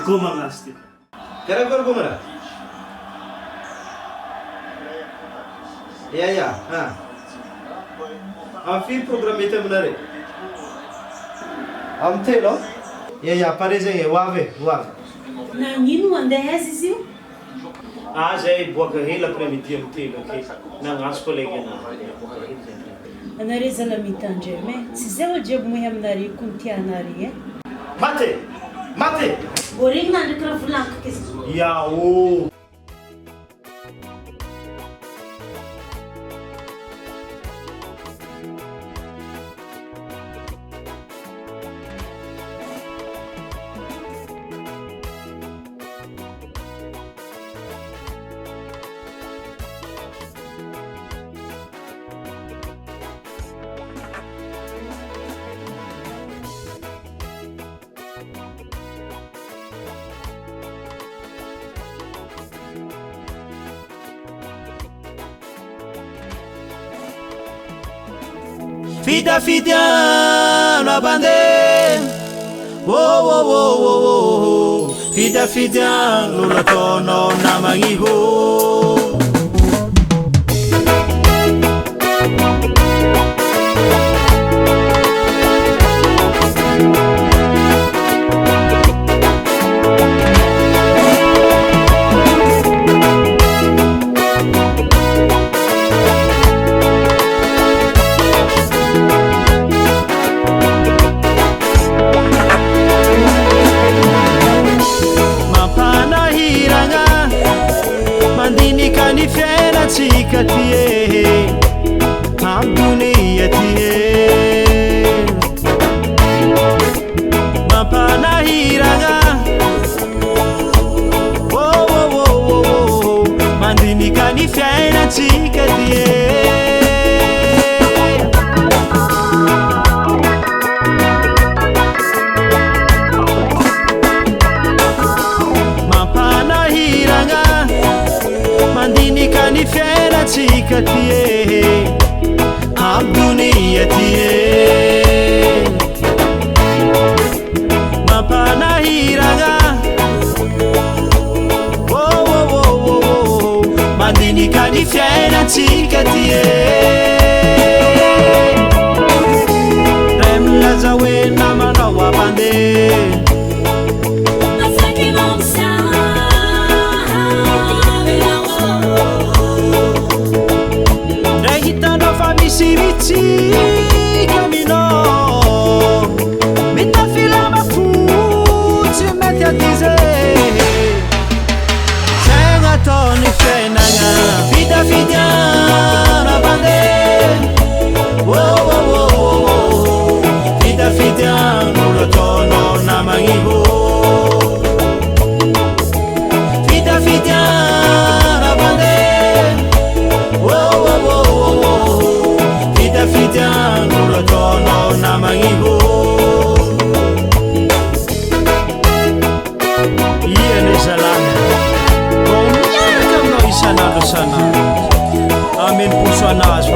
Goman'la istedim. Karakol gomara. Ya, ha. Afi program itu benar. Amtelo. Ya, parece que wave. Nanino andeha izy io? Zay boaka hely après-midi amin'ny telo ake nagnaso collègue anahy boaka hely zay. Anareo zala mitandremo tsy zay ho jiaby mohy aminareo koa nitianareo Mate! Regny nandriky raha volaniko izy. Yao! Fidiano abande, oh. Fidiano latono namangiho. Mandini fiera chica tie Amdunia tie Mapana hiranga Oh Mandini fiera chica tie fiera chica tie Abdunia tie Mapana hiranga Oh Mandini kani fiera chica tie Remla zawe namana wabande Siviti camino Minta fila ma futi metti a dizer Senga toni fenanga Fidiano bande Oh Fidiano lo tono namangiho Fidiano bande Fidiano lo tono namangiho Iene salame Kau miarkan no isanado sana Amin puso anas